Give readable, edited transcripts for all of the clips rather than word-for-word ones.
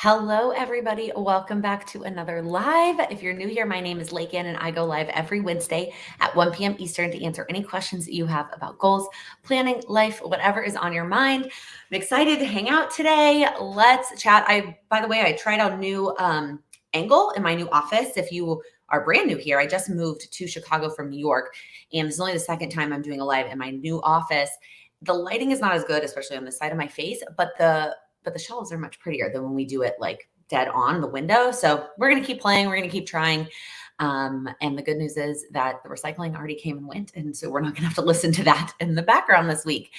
Hello, everybody. Welcome back to another live. If you're new here, my name is Laken, and I go live every Wednesday at 1 p.m. Eastern to answer any questions that you have about goals, planning, life, whatever is on your mind. I'm excited to hang out today. Let's chat. By the way, I tried out a new angle in my new office. If you are brand new here, I just moved to Chicago from New York, and this is only the second time I'm doing a live in my new office. The lighting is not as good, especially on the side of my face, but the shelves are much prettier than when we do it like dead on the window. So we're going to keep playing. We're going to keep trying. And the good news is that the recycling already came and went. And so we're not going to have to listen to that in the background this week.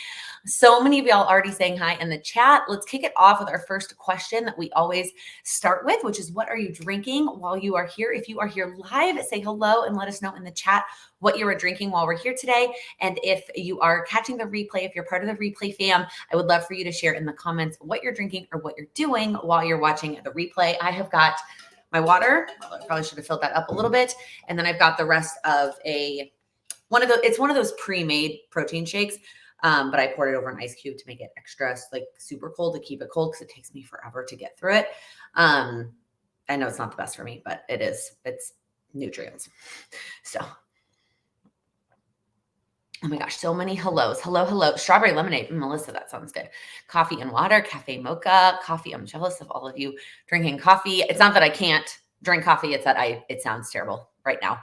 So many of y'all already saying hi in the chat. Let's kick it off with our first question that we always start with, which is, what are you drinking while you are here? If you are here live, say hello and let us know in the chat what you are drinking while we're here today. And if you are catching the replay, if you're part of the replay fam, I would love for you to share in the comments what you're drinking or what you're doing while you're watching the replay. I have got my water. I probably should have filled that up a little bit. And then I've got the rest of one of those pre-made protein shakes. But I poured it over an ice cube to make it extra like super cold, to keep it cold, because it takes me forever to get through it. I know it's not the best for me, but it's nutrients. So, oh my gosh, so many hellos. Hello. Strawberry lemonade. Melissa, that sounds good. Coffee and water, cafe mocha, coffee. I'm jealous of all of you drinking coffee. It's not that I can't drink coffee. It's that it sounds terrible right now.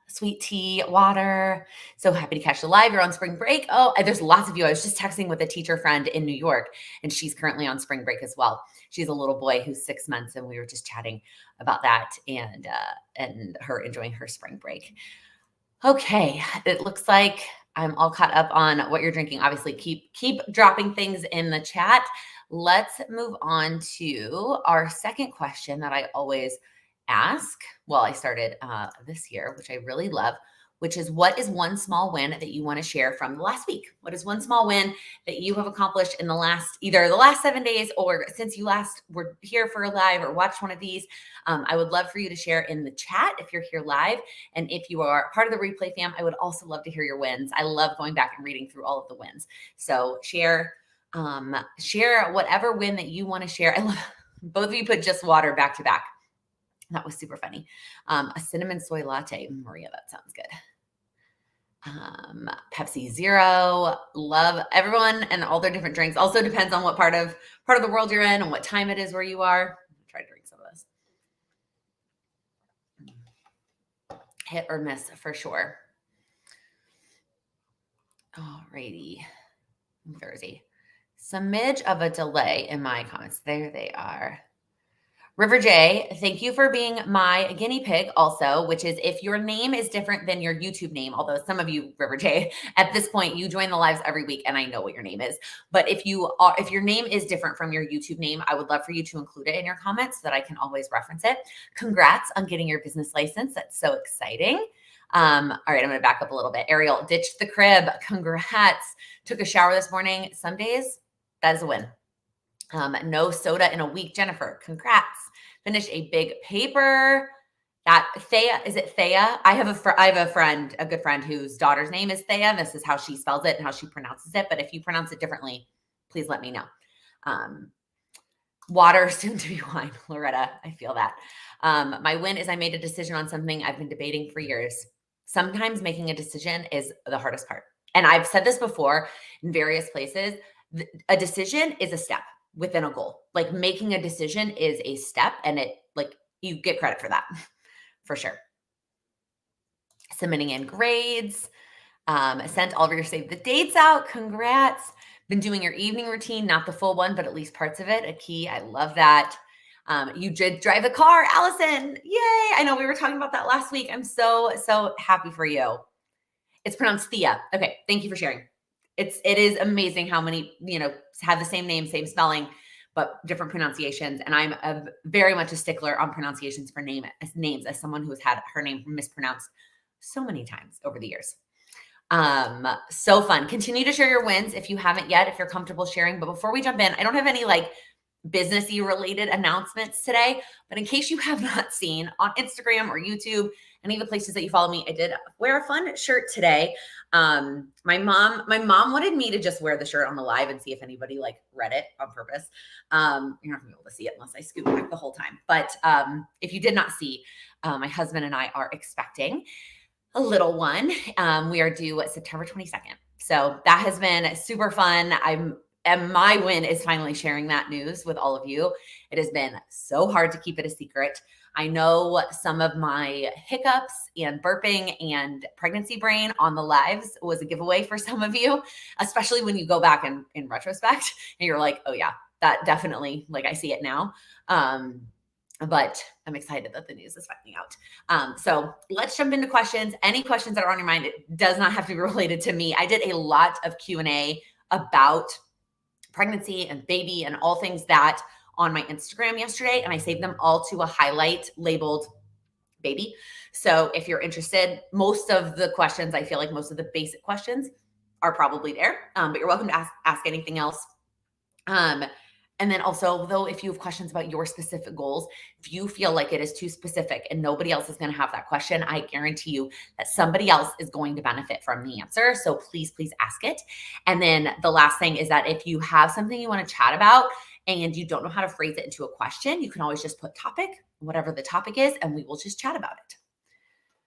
Sweet tea, water. So happy to catch the live. You're on spring break. Oh, there's lots of you. I was just texting with a teacher friend in New York, and she's currently on spring break as well. She's a little boy who's 6 months, and we were just chatting about that and her enjoying her spring break. Okay, it looks like I'm all caught up on what you're drinking. Obviously, keep dropping things in the chat. Let's move on to our second question that I always ask. Well, I started this year, which I really love, which is, what is one small win that you want to share from the last week? What is one small win that you have accomplished in either the last 7 days or since you last were here for a live or watched one of these? I would love for you to share in the chat if you're here live. And if you are part of the replay fam, I would also love to hear your wins. I love going back and reading through all of the wins. So share whatever win that you want to share. I love both of you put just water back to back. That was super funny. A cinnamon soy latte. Maria, that sounds good. Pepsi Zero. Love everyone and all their different drinks. Also depends on what part of the world you're in and what time it is where you are. I'll try to drink some of this. Hit or miss for sure. Alrighty. Thursday. Smidge of a delay in my comments. There they are. River J, thank you for being my guinea pig also, which is, if your name is different than your YouTube name, although some of you, River J, at this point, you join the lives every week and I know what your name is. But if your name is different from your YouTube name, I would love for you to include it in your comments so that I can always reference it. Congrats on getting your business license. That's so exciting. All right, I'm going to back up a little bit. Ariel, ditched the crib. Congrats. Took a shower this morning. Some days, that is a win. No soda in a week. Jennifer, congrats. Finished a big paper. That Thea, is it Thea? I have a good friend whose daughter's name is Thea. And this is how she spells it and how she pronounces it. But if you pronounce it differently, please let me know. Water, soon to be wine. Loretta, I feel that. My win is I made a decision on something I've been debating for years. Sometimes making a decision is the hardest part. And I've said this before in various places. A decision is a step within a goal. Like, making a decision is a step, and you get credit for that for sure. Submitting in grades, sent all of your save the dates out. Congrats. Been doing your evening routine, not the full one, but at least parts of it. A key. I love that. You did drive the car, Allison. Yay. I know we were talking about that last week. I'm so happy for you. It's pronounced Thea. Okay. Thank you for sharing. It is amazing how many, have the same name, same spelling, but different pronunciations. And I'm very much a stickler on pronunciations for names, as someone who has had her name mispronounced so many times over the years. So fun. Continue to share your wins if you haven't yet, if you're comfortable sharing. But before we jump in, I don't have any businessy related announcements today, but in case you have not seen on Instagram or YouTube any of the places that you follow me. I did wear a fun shirt today. My mom wanted me to just wear the shirt on the live and see if anybody like read it on purpose. You're not gonna be able to see it unless I scoot back the whole time. But if you did not see, my husband and I are expecting a little one. We are due September 22nd. So that has been super fun. And my win is finally sharing that news with all of you. It has been so hard to keep it a secret. I know some of my hiccups and burping and pregnancy brain on the lives was a giveaway for some of you, especially when you go back in retrospect and you're like, oh yeah, that definitely, like I see it now. But I'm excited that the news is finally out. So let's jump into questions. Any questions that are on your mind, it does not have to be related to me. I did a lot of Q&A about pregnancy and baby and all things that on my Instagram yesterday, and I saved them all to a highlight labeled baby. So if you're interested, most of the questions, I feel like most of the basic questions are probably there, but you're welcome to ask anything else. And then also, though, if you have questions about your specific goals, if you feel like it is too specific and nobody else is going to have that question, I guarantee you that somebody else is going to benefit from the answer. So please, please ask it. And then the last thing is that if you have something you want to chat about and you don't know how to phrase it into a question, you can always just put topic, whatever the topic is, and we will just chat about it.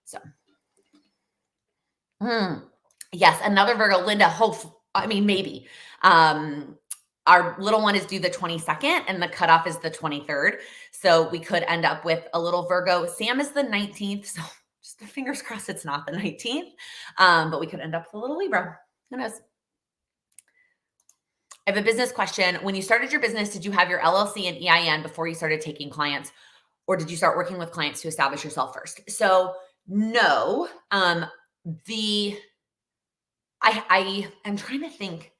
So, yes, another Virgo, Linda, maybe. Our little one is due the 22nd and the cutoff is the 23rd. So we could end up with a little Virgo. Sam is the 19th. So just fingers crossed it's not the 19th. But we could end up with a little Libra. Who knows? I have a business question. When you started your business, did you have your LLC and EIN before you started taking clients? Or did you start working with clients to establish yourself first? So no. I am trying to think.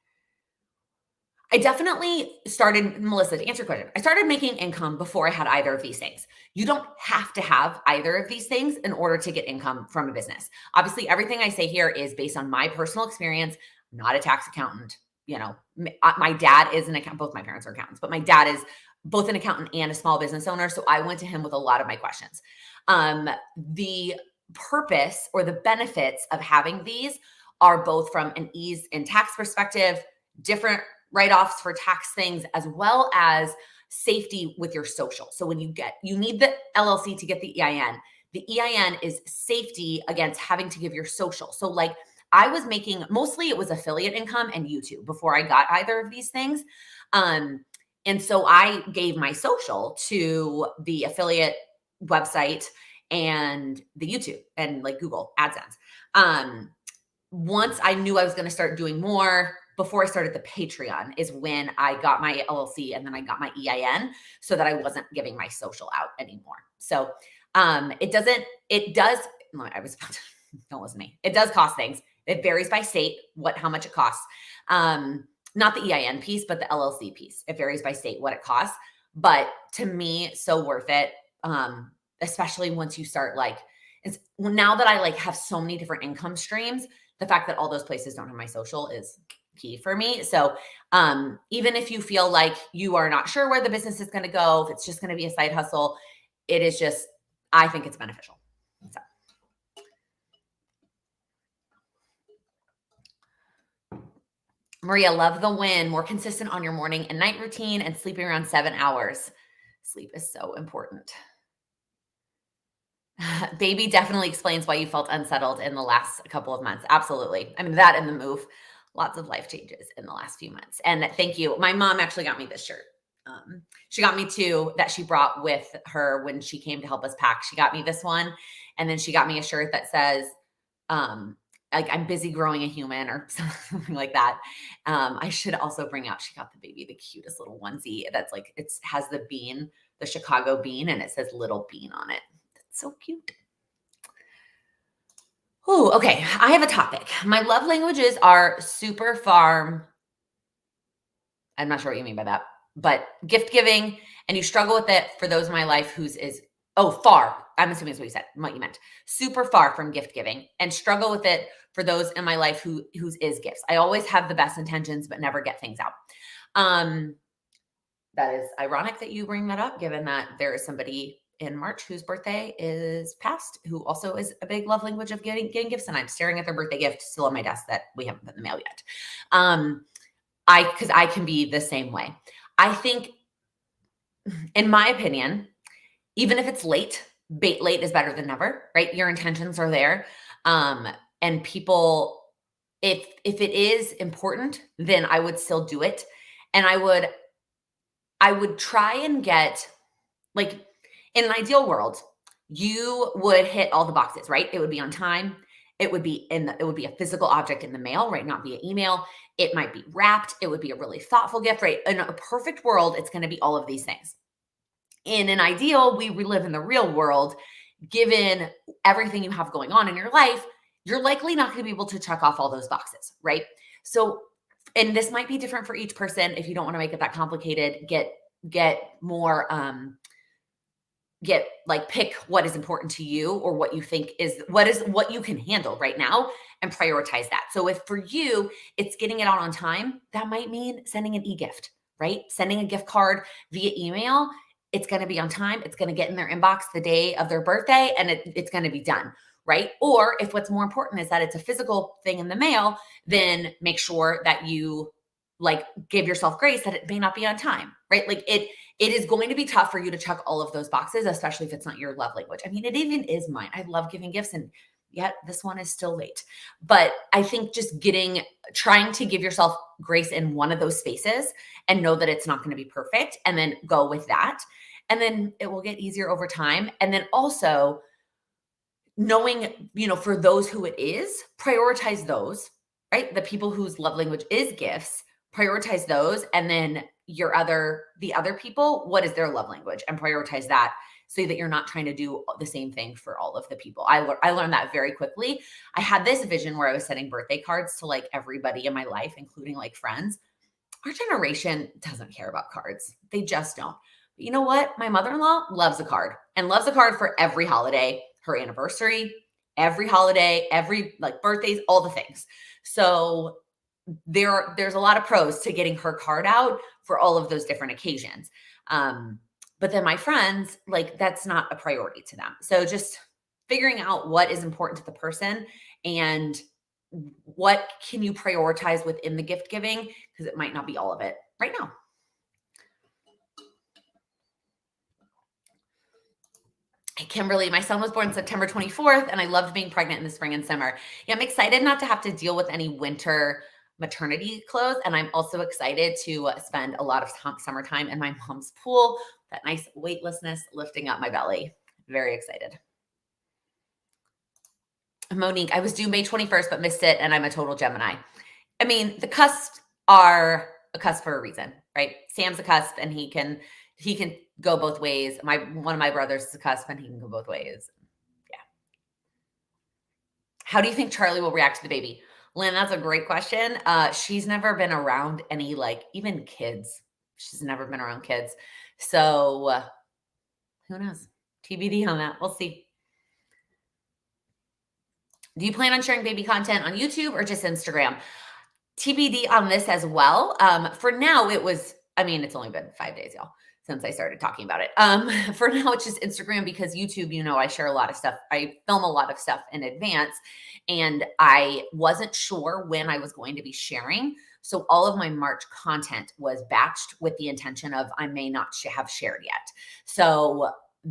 I definitely started, Melissa, to answer your question, I started making income before I had either of these things. You don't have to have either of these things in order to get income from a business. Obviously, everything I say here is based on my personal experience. I'm not a tax accountant. My dad is an accountant. Both my parents are accountants, but my dad is both an accountant and a small business owner. So I went to him with a lot of my questions. The purpose or the benefits of having these are both from an ease in tax perspective, different write-offs for tax things, as well as safety with your social. So when you need the LLC to get the EIN. The EIN is safety against having to give your social. So like I was making, mostly it was affiliate income and YouTube before I got either of these things. And so I gave my social to the affiliate website and the YouTube and like Google AdSense. Once I knew I was going to start doing more, before I started the Patreon is when I got my LLC and then I got my EIN so that I wasn't giving my social out anymore. So it does, don't listen to me. It does cost things. It varies by state, how much it costs. Not the EIN piece, but the LLC piece. It varies by state what it costs. But to me, so worth it. Especially once you start now that I have so many different income streams, the fact that all those places don't have my social is key for me. So even if you feel like you are not sure where the business is going to go, if it's just going to be a side hustle, it is just, I think it's beneficial. So. Maria, love the win. More consistent on your morning and night routine and sleeping around 7 hours. Sleep is so important. Baby definitely explains why you felt unsettled in the last couple of months. Absolutely. I mean, that and the move, lots of life changes in the last few months. And thank you. My mom actually got me this shirt. She got me two that she brought with her when she came to help us pack. She got me this one. And then she got me a shirt that says, I'm busy growing a human or something like that. I should also bring out, she got the baby the cutest little onesie that's it has the bean, the Chicago bean, and it says little bean on it. So cute. Oh, okay. I have a topic. My love languages are super farm. I'm not sure what you mean by that, but gift giving, and you struggle with it for those in my life whose is, far. I'm assuming that's what you meant. Super far from gift giving and struggle with it for those in my life whose is gifts. I always have the best intentions, but never get things out. That is ironic that you bring that up, given that there is somebody in March whose birthday is past, who also is a big love language of getting gifts. And I'm staring at their birthday gift still on my desk that we haven't put in the mail yet. Because I can be the same way. I think, in my opinion, even if it's late, late is better than never, right? Your intentions are there. And people, if it is important, then I would still do it. And I would try and get, like, in an ideal world, you would hit all the boxes, right? It would be on time. It would be a physical object in the mail, right? Not via email. It might be wrapped. It would be a really thoughtful gift, right? In a perfect world, it's going to be all of these things. In an ideal, we live in the real world. Given everything you have going on in your life, you're likely not going to be able to check off all those boxes, right? So, and this might be different for each person. If you don't want to make it that complicated, get more, pick what is important to you, or what you think is what you can handle right now, and prioritize that. So if for you, it's getting it out on time, that might mean sending an e-gift, right? Sending a gift card via email. It's going to be on time. It's going to get in their inbox the day of their birthday, and it's going to be done, right? Or if what's more important is that it's a physical thing in the mail, then make sure that you give yourself grace that it may not be on time, right? It is going to be tough for you to check all of those boxes, especially if it's not your love language. I mean, it even is mine. I love giving gifts, and yet this one is still late. But I think just trying to give yourself grace in one of those spaces, and know that it's not going to be perfect, and then go with that. And then it will get easier over time. And then also knowing, for those who it is, prioritize those, right? The people whose love language is gifts, prioritize those. And then the other people, what is their love language, and prioritize that, so that you're not trying to do the same thing for all of the people. I learned that very quickly. I had this vision where I was sending birthday cards to everybody in my life, including friends. Our generation doesn't care about cards. They just don't. But you know what? My mother-in-law loves a card, and loves a card for every holiday, her anniversary, every holiday, every birthdays, all the things. So there's a lot of pros to getting her card out for all of those different occasions. But then my friends, that's not a priority to them. So just figuring out what is important to the person, and what can you prioritize within the gift giving, because it might not be all of it right now. Kimberly, my son was born September 24th, and I loved being pregnant in the spring and summer. Yeah, I'm excited not to have to deal with any winter maternity clothes. And I'm also excited to spend a lot of summertime in my mom's pool, that nice weightlessness lifting up my belly. Very excited. Monique, I was due May 21st, but missed it, and I'm a total Gemini. I mean, the cusps are a cusp for a reason, right? Sam's a cusp, and he can go both ways. One of my brothers is a cusp, and he can go both ways. Yeah. How do you think Charlie will react to the baby? Lynn, that's a great question. She's never been around any, even kids. She's never been around kids. So who knows? TBD on that. We'll see. Do you plan on sharing baby content on YouTube or just Instagram? TBD on this as well. For now, it's only been 5 days, y'all, since I started talking about it. For now, it's just Instagram, because YouTube, I share a lot of stuff. I film a lot of stuff in advance, and I wasn't sure when I was going to be sharing. So all of my March content was batched with the intention of I may not have shared yet. So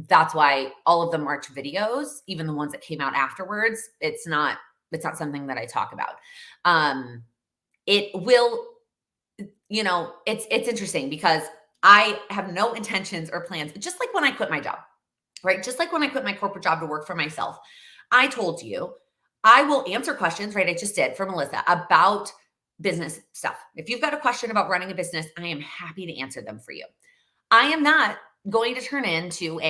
that's why all of the March videos, even the ones that came out afterwards, it's not something that I talk about. It will, it's interesting, because I have no intentions or plans, just like when I quit my job, right? Just like when I quit my corporate job to work for myself. I told you I will answer questions, right? I just did for Melissa about business stuff. If you've got a question about running a business, I am happy to answer them for you. I am not going to turn into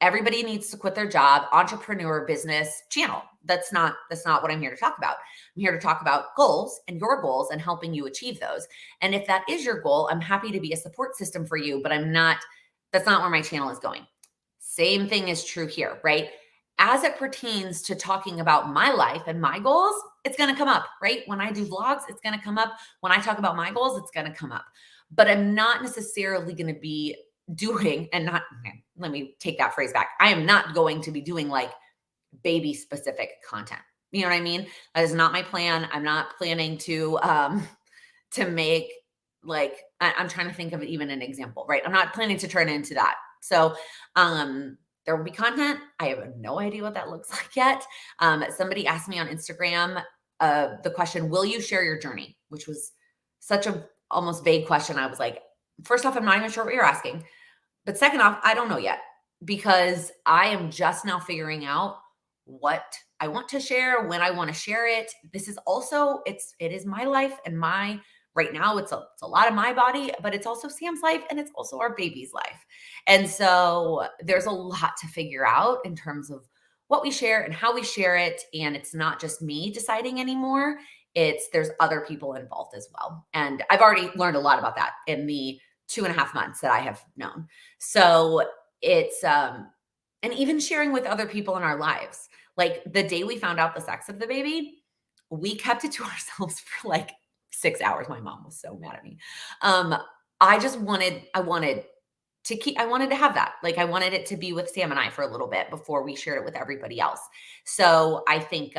everybody needs to quit their job entrepreneur business channel. That's not what I'm here to talk about. I'm here to talk about goals, and your goals, and helping you achieve those. And if that is your goal, I'm happy to be a support system for you, but that's not where my channel is going. Same thing is true here, right? As it pertains to talking about my life and my goals, it's going to come up, right? When I do vlogs, it's going to come up. When I talk about my goals, it's going to come up. But I'm not necessarily going to be doing, and not, okay, let me take that phrase back. I am not going to be doing like baby specific content. You know what I mean? That is not my plan. I'm not planning to make like I'm trying to think of even an example, right? I'm not planning to turn into that. So there will be content. I have no idea what that looks like yet. Somebody asked me on Instagram the question, will you share your journey? Which was such a almost vague question. I was like, first off, I'm not even sure what you're asking. But second off, I don't know yet because I am just now figuring out what I want to share, when I want to share it. This is also it is my life and my right now it's a lot of my body, but it's also Sam's life and it's also our baby's life. And so there's a lot to figure out in terms of what we share and how we share it, and it's not just me deciding anymore. There's other people involved as well. And I've already learned a lot about that in the 2.5 months that I have known. So and even sharing with other people in our lives. Like the day we found out the sex of the baby, we kept it to ourselves for like 6 hours. My mom was so mad at me. Um, I wanted to have that. Like I wanted it to be with Sam and I for a little bit before we shared it with everybody else. So I think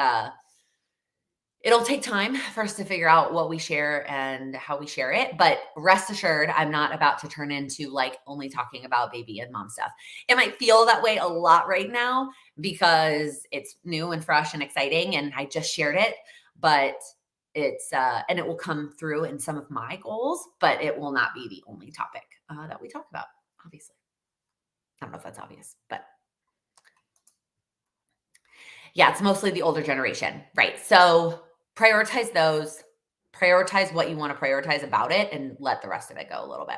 it'll take time for us to figure out what we share and how we share it. But rest assured, I'm not about to turn into like only talking about baby and mom stuff. It might feel that way a lot right now because it's new and fresh and exciting and I just shared it, but and it will come through in some of my goals, but it will not be the only topic that we talk about, obviously. I don't know if that's obvious, but yeah, it's mostly the older generation, right? So prioritize those, prioritize what you want to prioritize about it, and let the rest of it go a little bit.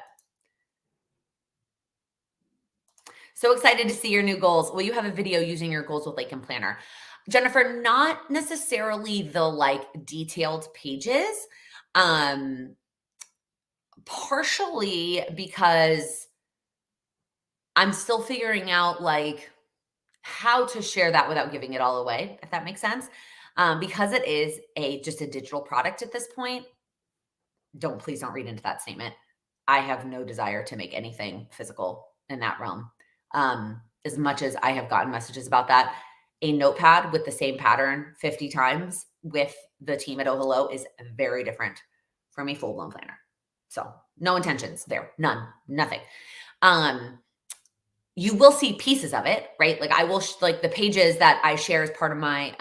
So excited to see your new goals. Will you have a video using your goals with Laken Planner? Jennifer, not necessarily the like detailed pages. Partially because I'm still figuring out like how to share that without giving it all away, if that makes sense. Because it is just a digital product at this point. Please don't read into that statement. I have no desire to make anything physical in that realm. As much as I have gotten messages about that, a notepad with the same pattern 50 times with the team at Oh Hello is very different from a full blown planner. So no intentions there, none, nothing. You will see pieces of it, right? Like I will like the pages that I share as part of my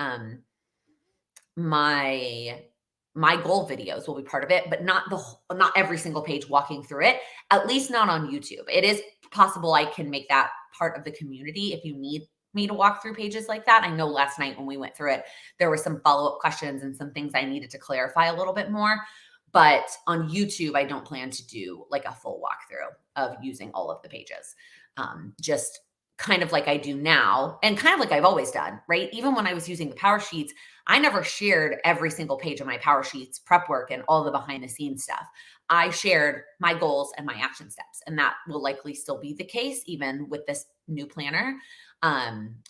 my goal videos will be part of it, but not every single page walking through it, at least not on YouTube. It is possible I can make that part of the community if you need me to walk through pages like that. I know last night when we went through it, there were some follow-up questions and some things I needed to clarify a little bit more. But on YouTube, I don't plan to do like a full walkthrough of using all of the pages. Just kind of like I do now and kind of like I've always done, right? Even when I was using the Power Sheets, I never shared every single page of my Power Sheets prep work and all the behind the scenes stuff. I shared my goals and my action steps, and that will likely still be the case even with this new planner.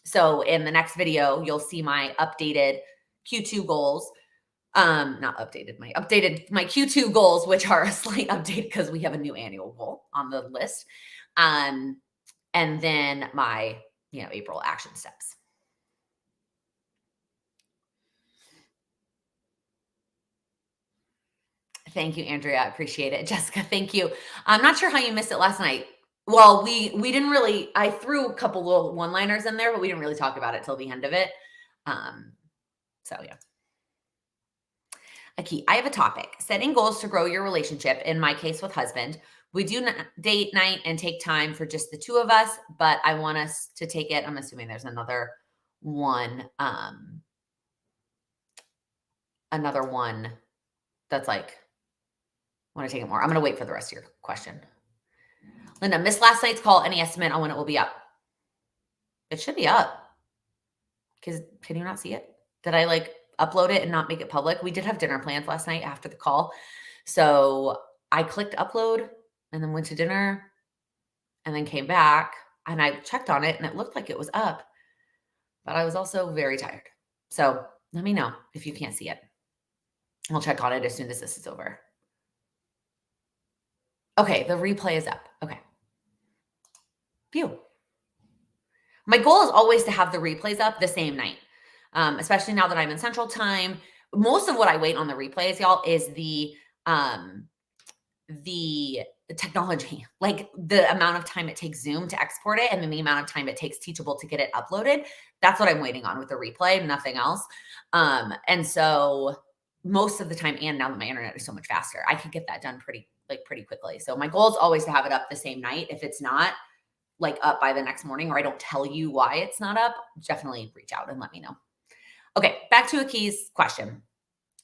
So in the next video, you'll see my updated Q2 goals. Not updated, my Q2 goals, which are a slight update because we have a new annual goal on the list. And then my, April action steps. Thank you, Andrea. I appreciate it. Jessica, thank you. I'm not sure how you missed it last night. Well, we didn't really, I threw a couple little one-liners in there, but we didn't really talk about it till the end of it. So yeah. Aki, I have a topic. Setting goals to grow your relationship, in my case with husband. We do date night and take time for just the two of us, but I want us to take it. I'm assuming there's another one. Another one that's like, I want to take it more. I'm going to wait for the rest of your question. Linda, missed last night's call. Any estimate on when it will be up? It should be up. Because can you not see it? Did I like upload it and not make it public? We did have dinner plans last night after the call. So I clicked upload and then went to dinner and then came back and I checked on it and it looked like it was up, but I was also very tired. So let me know if you can't see it. I'll check on it as soon as this is over. Okay, the replay is up. Okay. Phew. My goal is always to have the replays up the same night, especially now that I'm in Central Time. Most of what I wait on the replays, y'all, is um, the technology, like the amount of time it takes Zoom to export it, and then the amount of time it takes Teachable to get it uploaded. That's what I'm waiting on with the replay, nothing else. And so most of the time, and now that my internet is so much faster, I can get that done pretty quickly. So my goal is always to have it up the same night. If it's not like up by the next morning, or I don't tell you why it's not up, definitely reach out and let me know. Okay, back to Aki's question.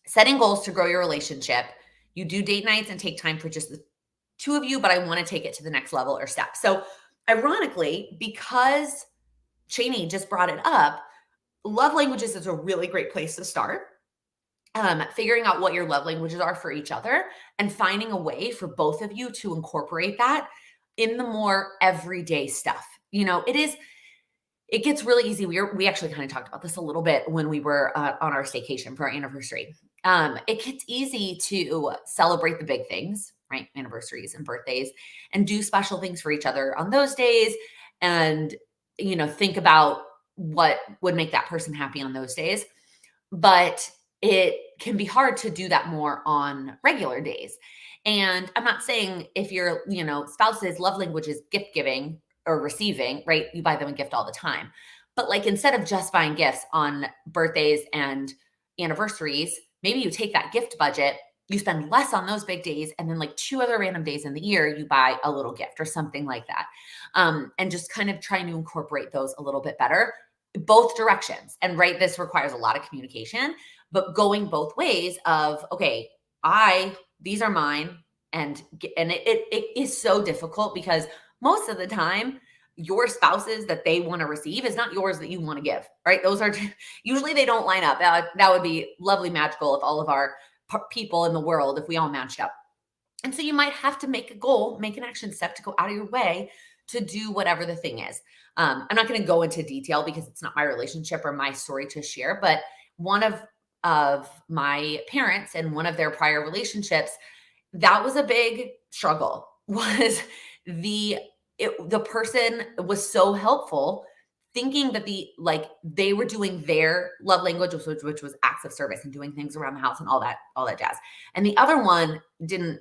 Setting goals to grow your relationship. You do date nights and take time for just the two of you, but I want to take it to the next level or step. So ironically, because Cheney just brought it up, love languages is a really great place to start. Figuring out what your love languages are for each other and finding a way for both of you to incorporate that in the more everyday stuff. It gets really easy. We actually kind of talked about this a little bit when we were on our staycation for our anniversary. It gets easy to celebrate the big things, right? Anniversaries and birthdays, and do special things for each other on those days. And, think about what would make that person happy on those days. But it can be hard to do that more on regular days. And I'm not saying if your, spouse's love language is gift giving or receiving, right? You buy them a gift all the time. But like instead of just buying gifts on birthdays and anniversaries, maybe you take that gift budget, you spend less on those big days, and then like 2 other random days in the year, you buy a little gift or something like that. And just kind of trying to incorporate those a little bit better, both directions. And right, this requires a lot of communication, but going both ways of, okay, these are mine. And it is so difficult because most of the time, your spouses that they want to receive is not yours that you want to give, right? Those are usually they don't line up. That would be lovely, magical if all of our people in the world, if we all matched up. And so you might have to make a goal, make an action step to go out of your way to do whatever the thing is. I'm not going to go into detail because it's not my relationship or my story to share, but one of my parents and one of their prior relationships, that was a big struggle. Was the person was so helpful, thinking that they were doing their love language, which was acts of service and doing things around the house and all that jazz. And the other one didn't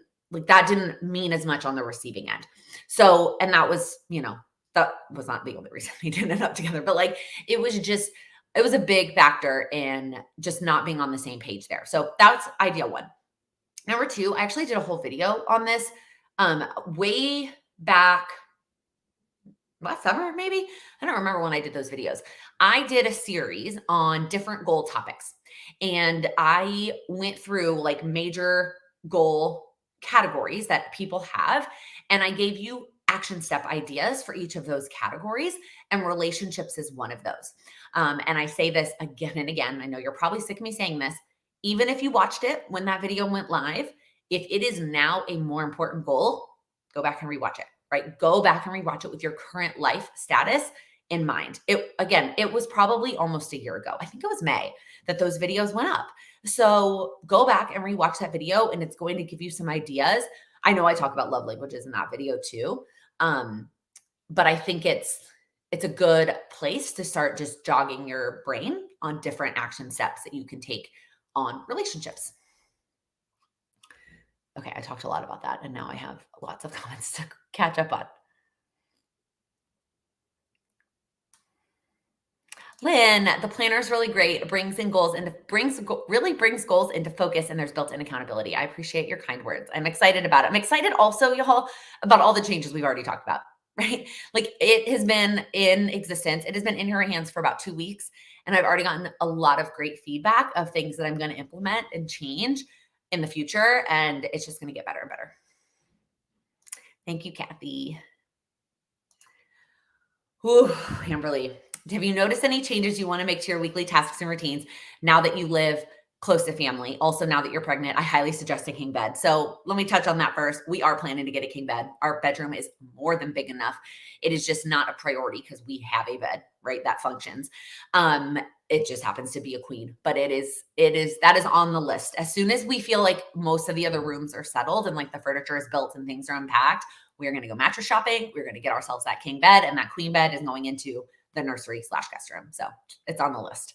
mean as much on the receiving end. So, and that was, that was not the only reason they didn't end up together, but it was a big factor in just not being on the same page there. So that's idea one. Number two, I actually did a whole video on this way back last summer, maybe. I don't remember when I did those videos. I did a series on different goal topics, and I went through major goal categories that people have, and I gave you action step ideas for each of those categories, and relationships is one of those. And I say this again and again. I know you're probably sick of me saying this. Even if you watched it when that video went live, if it is now a more important goal, go back and rewatch it, right? Go back and rewatch it with your current life status in mind. It was probably almost a year ago. I think it was May that those videos went up. So go back and rewatch that video, and it's going to give you some ideas. I know I talk about love languages in that video too. But I think it's a good place to start just jogging your brain on different action steps that you can take on relationships. Okay, I talked a lot about that, and now I have lots of comments to catch up on. Lynn, the planner is really great. It brings goals into focus, and there's built-in accountability. I appreciate your kind words. I'm excited about it. I'm excited also, y'all, about all the changes we've already talked about, right? It has been in existence. It has been in your hands for about 2 weeks, and I've already gotten a lot of great feedback of things that I'm going to implement and change in the future, and it's just going to get better and better. Thank you, Kathy. Ooh, Amberly. Have you noticed any changes you want to make to your weekly tasks and routines now that you live close to family? Also, now that you're pregnant, I highly suggest a king bed. So let me touch on that first. We are planning to get a king bed. Our bedroom is more than big enough. It is just not a priority because we have a bed, right? That functions. It just happens to be a queen, but that is on the list. As soon as we feel like most of the other rooms are settled and the furniture is built and things are unpacked, We're going to go mattress shopping. We're going to get ourselves that king bed, and that queen bed is going into the nursery/guest room. So it's on the list.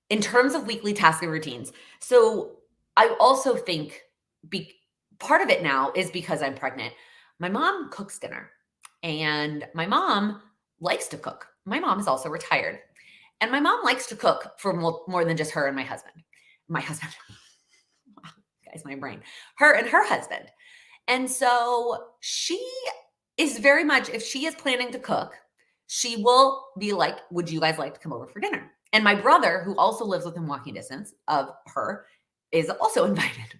In terms of weekly tasks and routines, so I also think part of it now is because I'm pregnant. My mom cooks dinner, and my mom likes to cook. My mom is also retired, and my mom likes to cook for more than just her and my husband. My husband, wow, guys, my brain. Her and her husband. And so she is very much, if she is planning to cook, she will be like, would you guys like to come over for dinner? And my brother, who also lives within walking distance of her, is also invited.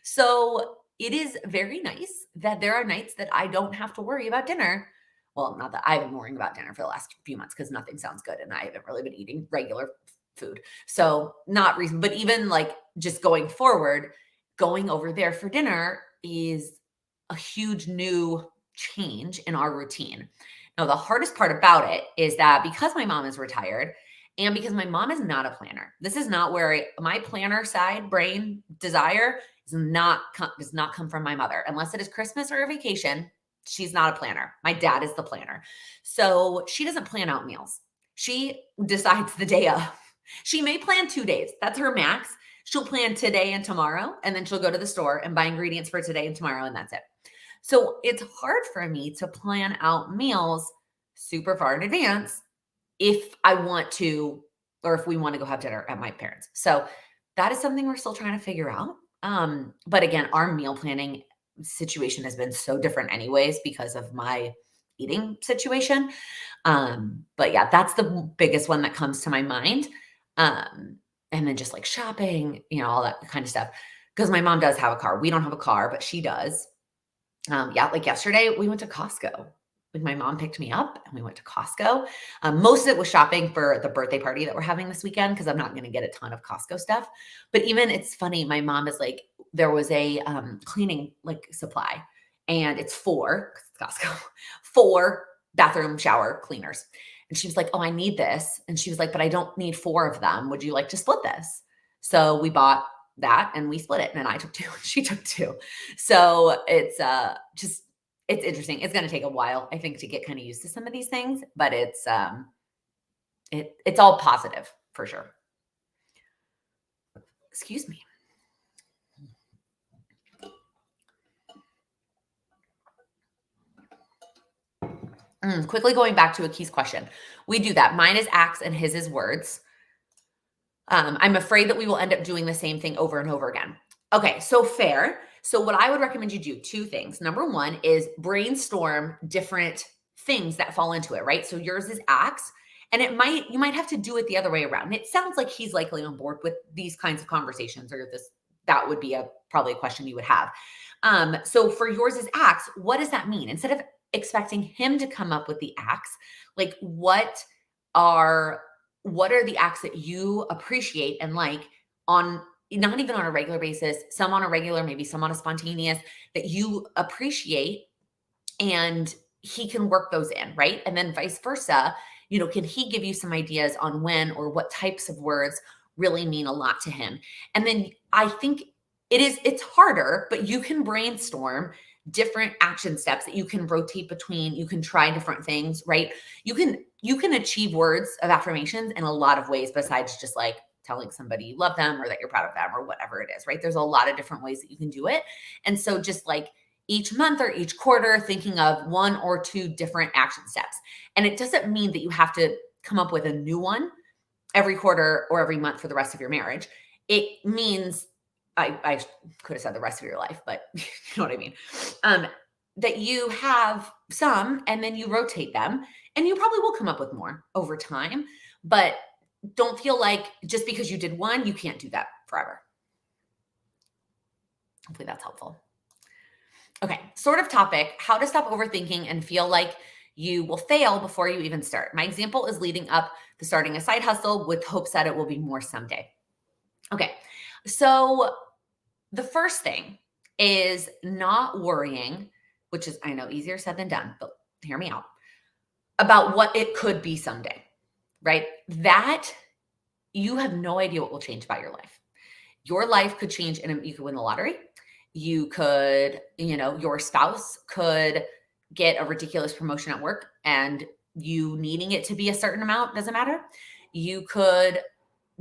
So it is very nice that there are nights that I don't have to worry about dinner. Well, not that I've been worrying about dinner for the last few months because nothing sounds good and I haven't really been eating regular food. So not reason, but even like just going forward, going over there for dinner is a huge new change in our routine. Now, the hardest part about it is that because my mom is retired and because my mom is not a planner, this is not where my planner side brain desire does not come from my mother. Unless it is Christmas or a vacation, she's not a planner. My dad is the planner. So she doesn't plan out meals. She decides the day of. She may plan 2 days. That's her max. She'll plan today and tomorrow, and then she'll go to the store and buy ingredients for today and tomorrow, and that's it. So it's hard for me to plan out meals super far in advance if I want to, or if we want to go have dinner at my parents'. So that is something we're still trying to figure out. But again, our meal planning situation has been so different anyways because of my eating situation. But yeah, that's the biggest one that comes to my mind. And then just like shopping, all that kind of stuff. Because my mom does have a car. We don't have a car, but she does. Yeah, like yesterday we went to Costco. Like my mom picked me up and we went to Costco. Most of it was shopping for the birthday party that we're having this weekend because I'm not going to get a ton of Costco stuff. But even it's funny, my mom is like, there was a cleaning like supply, and it's 'cause Costco, 4 bathroom shower cleaners. And she was like, oh, I need this. And she was like, but I don't need 4 of them. Would you like to split this? So we bought that and we split it. And I took 2, and she took 2. So it's it's interesting. It's going to take a while, I think, to get kind of used to some of these things, but it's all positive for sure. Excuse me. Quickly going back to Aki's question. We do that. Mine is acts and his is words. I'm afraid that we will end up doing the same thing over and over again. Okay, so fair. So what I would recommend you do, 2 things. Number 1 is brainstorm different things that fall into it, right? So yours is acts, and you might have to do it the other way around. And it sounds like he's likely on board with these kinds of conversations, or that would be probably a question you would have. So for yours is acts, what does that mean? Instead of expecting him to come up with the acts, like what are the acts that you appreciate and like on not even on a regular basis, some on a regular, maybe some on a spontaneous, that you appreciate, and he can work those in, right? And then vice versa, can he give you some ideas on when or what types of words really mean a lot to him? And then I think it's harder, but you can brainstorm different action steps that you can rotate between. You can try different things, right? You can achieve words of affirmations in a lot of ways besides just like telling somebody you love them or that you're proud of them or whatever it is, right? There's a lot of different ways that you can do it. And so just like each month or each quarter, thinking of 1 or 2 different action steps. And it doesn't mean that you have to come up with a new one every quarter or every month for the rest of your marriage. It means, I could have said the rest of your life, but you know what I mean? That you have some and then you rotate them, and you probably will come up with more over time, but don't feel like just because you did one, you can't do that forever. Hopefully that's helpful. Okay, sort of topic, how to stop overthinking and feel like you will fail before you even start. My example is leading up to starting a side hustle with hopes that it will be more someday. Okay, so the first thing is not worrying, which is, I know, easier said than done, but hear me out, about what it could be someday, right? That you have no idea what will change about your life. Your life could change and you could win the lottery. You could, your spouse could get a ridiculous promotion at work and you needing it to be a certain amount doesn't matter. You could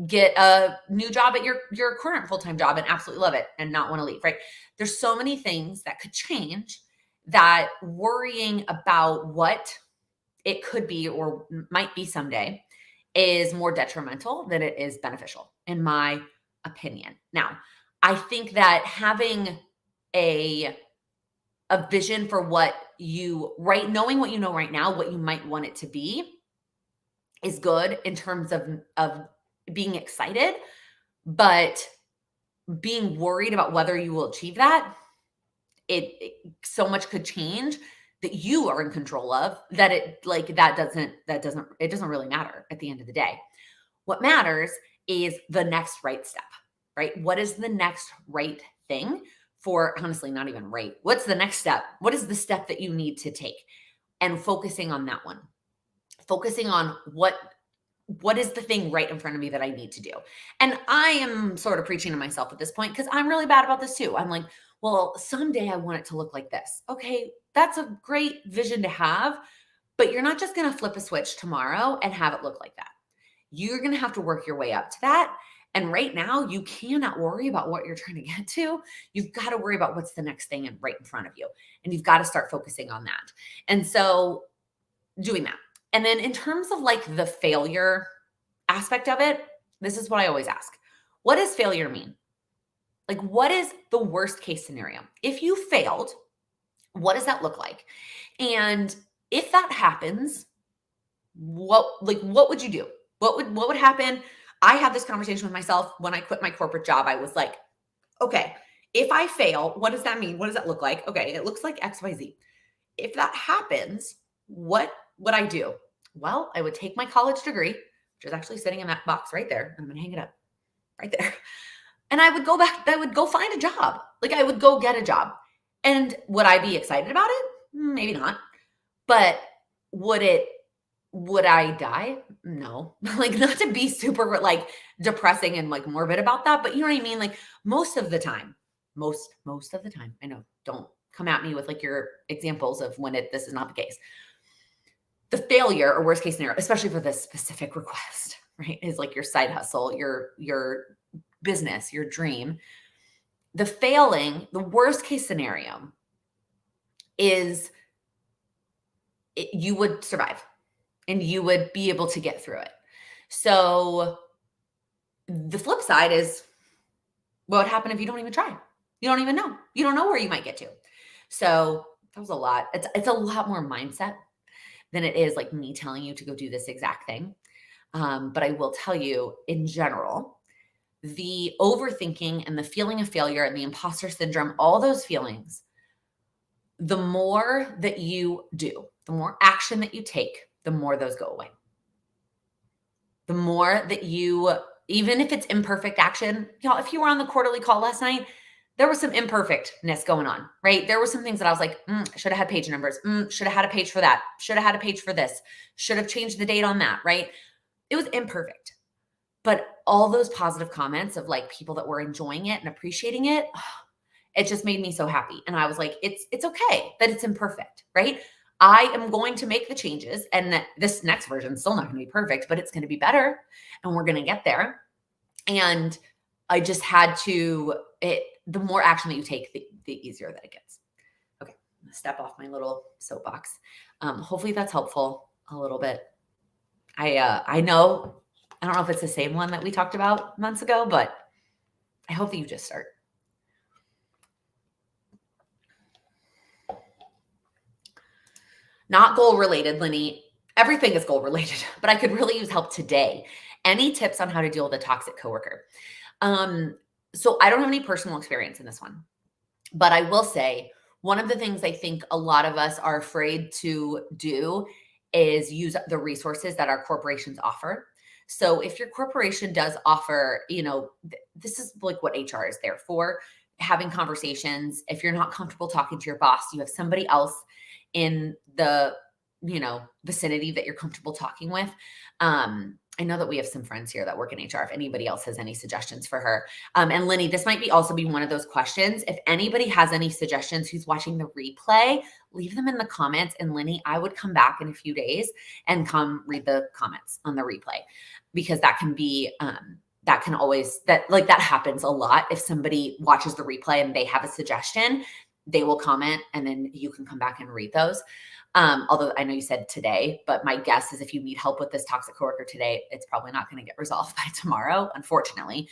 get a new job at your current full-time job and absolutely love it and not want to leave, right? There's so many things that could change that worrying about what it could be or might be someday is more detrimental than it is beneficial, in my opinion. Now, I think that having a vision for what knowing what you know right now, what you might want it to be, is good in terms of being excited, but being worried about whether you will achieve that, it so much could change that you are in control of that it doesn't really matter at the end of the day. What matters is the next right step, right? What is the next right thing for, honestly, not even right. What's the next step? What is the step that you need to take? And focusing on that one. Focusing on what is the thing right in front of me that I need to do? And I am sort of preaching to myself at this point because I'm really bad about this too. I'm like, well, someday I want it to look like this. Okay, that's a great vision to have, but you're not just going to flip a switch tomorrow and have it look like that. You're going to have to work your way up to that. And right now, you cannot worry about what you're trying to get to. You've got to worry about what's the next thing and right in front of you. And you've got to start focusing on that. And so doing that. And then in terms of like the failure aspect of it, this is what I always ask. What does failure mean? Like, what is the worst case scenario? If you failed, what does that look like? And if that happens, what would you do? What would happen? I had this conversation with myself when I quit my corporate job. I was like, okay, if I fail, what does that mean? What does that look like? Okay, it looks like XYZ. If that happens, what would I do? Well, I would take my college degree, which is actually sitting in that box right there. I'm going to hang it up right there. And I would go back, I would go find a job. Like I would go get a job. And would I be excited about it? Maybe not. But would I die? No. Like not to be super like depressing and like morbid about that, but you know what I mean? Like most of the time, most of the time, I know, don't come at me with like your examples of when this is not the case. The failure or worst case scenario, especially for this specific request, right, is like your side hustle, your business, your dream. The failing, the worst case scenario is you would survive and you would be able to get through it. So the flip side is what would happen if you don't even try? You don't even know. You don't know where you might get to. So that was a lot. It's a lot more mindset than it is like me telling you to go do this exact thing. But I will tell you in general, the overthinking and the feeling of failure and the imposter syndrome, all those feelings, the more that you do, the more action that you take, the more those go away. The more that you, even if it's imperfect action, y'all, if you were on the quarterly call last night, there was some imperfectness going on, right? There were some things that I was like, should have had page numbers. Should have had a page for that. Should have had a page for this. Should have changed the date on that, right? It was imperfect. But all those positive comments of like people that were enjoying it and appreciating it, it just made me so happy. And I was like, it's okay that it's imperfect, right? I am going to make the changes and this next version is still not going to be perfect, but it's going to be better and we're going to get there. And I just had to, the more action that you take, the easier that it gets. Okay, I'm going to step off my little soapbox. Hopefully that's helpful a little bit. I know, I don't know if it's the same one that we talked about months ago, but I hope that you just start. Not goal related, Lenny. Everything is goal related, but I could really use help today. Any tips on how to deal with a toxic coworker? So I don't have any personal experience in this one, but I will say one of the things I think a lot of us are afraid to do is use the resources that our corporations offer. So if your corporation does offer, this is like what HR is there for, having conversations. If you're not comfortable talking to your boss, you have somebody else in the, vicinity that you're comfortable talking with. I know that we have some friends here that work in HR. If anybody else has any suggestions for her. And Lenny, this might be also be one of those questions. If anybody has any suggestions who's watching the replay, leave them in the comments. And Lenny, I would come back in a few days and come read the comments on the replay, because that can be that can always that happens a lot. If somebody watches the replay and they have a suggestion, they will comment and then you can come back and read those. Although I know you said today, but my guess is if you need help with this toxic coworker today, it's probably not going to get resolved by tomorrow, unfortunately.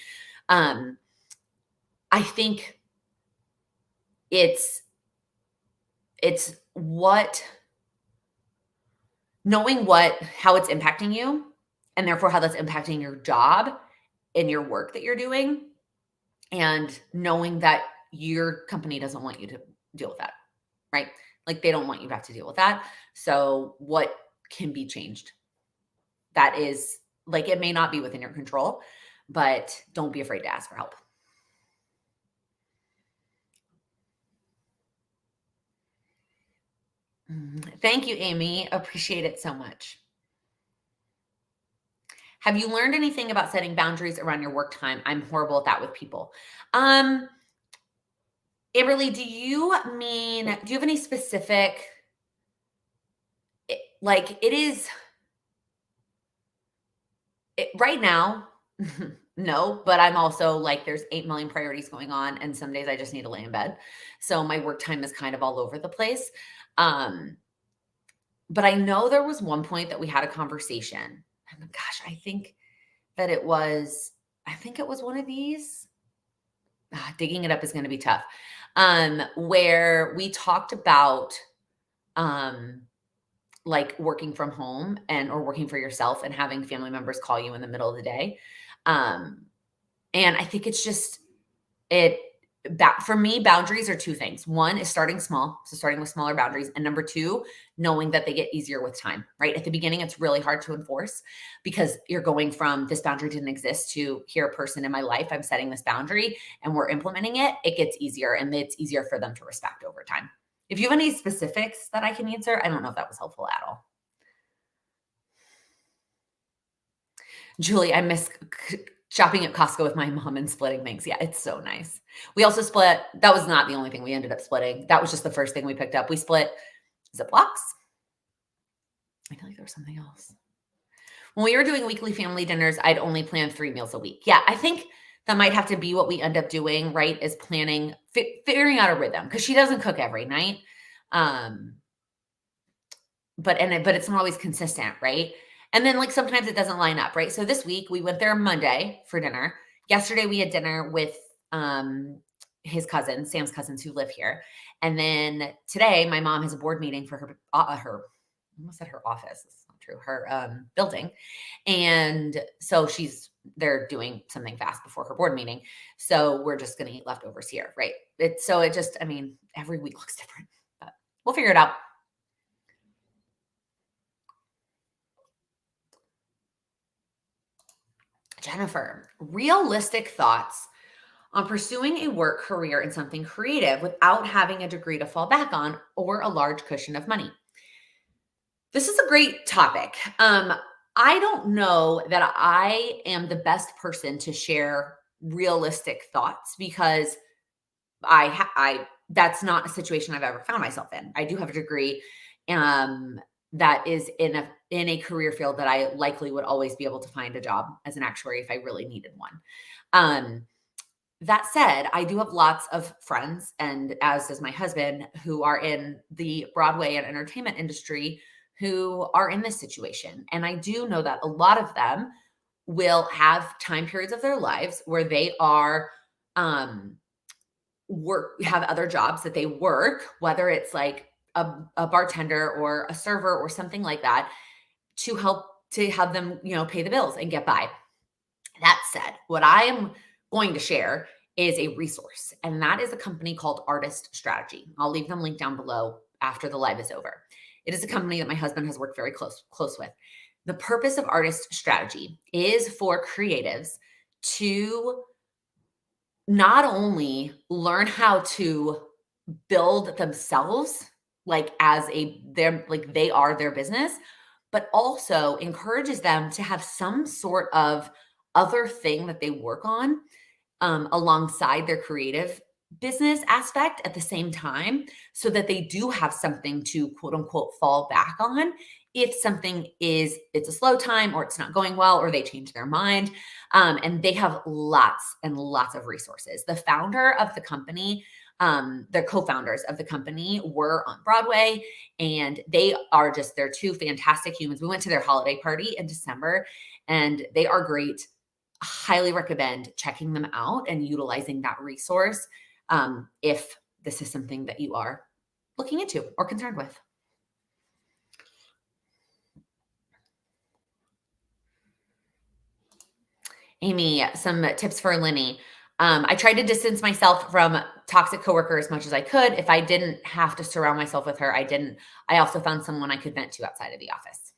I think it's knowing how it's impacting you, and therefore how that's impacting your job and your work that you're doing, and knowing that your company doesn't want you to deal with that, right? Like they don't want you to have to deal with that. So what can be changed? That is like, it may not be within your control, but don't be afraid to ask for help. Thank you, Amy. Appreciate it so much. Have you learned anything about setting boundaries around your work time? I'm horrible at that with people. Amberly, do you have any specific, right now? No, but I'm also like, there's 8 million priorities going on, and some days I just need to lay in bed. So my work time is kind of all over the place. But I know there was one point that we had a conversation, and gosh, I think it was one of these. Digging it up is going to be tough. Where we talked about like working from home or working for yourself and having family members call you in the middle of the day. And I think it's just for me, boundaries are two things. One is starting small, so starting with smaller boundaries. And number two, knowing that they get easier with time, right? At the beginning, it's really hard to enforce because you're going from this boundary didn't exist to here, a person in my life, I'm setting this boundary and we're implementing it. It gets easier, and it's easier for them to respect over time. If you have any specifics that I can answer, I don't know if that was helpful at all. Julie, I miss shopping at Costco with my mom and splitting things. Yeah, it's so nice. We also split. That was not the only thing we ended up splitting. That was just the first thing we picked up. We split Ziplocs. I feel like there was something else. When we were doing weekly family dinners, I'd only plan 3 meals a week. Yeah, I think that might have to be what we end up doing, right? Is planning, figuring out a rhythm, because she doesn't cook every night. But it's not always consistent, right? And then like sometimes it doesn't line up, right? So this week we went there Monday for dinner. Yesterday we had dinner with his cousins, Sam's cousins who live here. And then today my mom has a board meeting for her I almost said her office. That's not true. Her building. And so they're doing something fast before her board meeting. So we're just going to eat leftovers here, right? Every week looks different, but we'll figure it out. Jennifer, realistic thoughts on pursuing a work career in something creative without having a degree to fall back on or a large cushion of money. This is a great topic. I don't know that I am the best person to share realistic thoughts because that's not a situation I've ever found myself in. I do have a degree that is in a career field that I likely would always be able to find a job as an actuary if I really needed one. That said, I do have lots of friends, and as does my husband, who are in the Broadway and entertainment industry who are in this situation. And I do know that a lot of them will have time periods of their lives where they are have other jobs that they work, whether it's like a bartender or a server or something like that, to have them, pay the bills and get by. That said, what I am going to share is a resource, and that is a company called Artist Strategy. I'll leave them linked down below after the live is over. It is a company that my husband has worked very close with. The purpose of Artist Strategy is for creatives to not only learn how to build themselves they are their business, but also encourages them to have some sort of other thing that they work on alongside their creative business aspect at the same time, so that they do have something to quote unquote fall back on if something is it's a slow time or it's not going well or they change their mind. And they have lots and lots of resources. The founder of the company, their co-founders of the company were on Broadway, and they're two fantastic humans. We went to their holiday party in December, and they are great. Highly recommend checking them out and utilizing that resource if this is something that you are looking into or concerned with. Amy, some tips for Lenny. I tried to distance myself from toxic coworkers as much as I could. If I didn't have to surround myself with her, I didn't. I also found someone I could vent to outside of the office.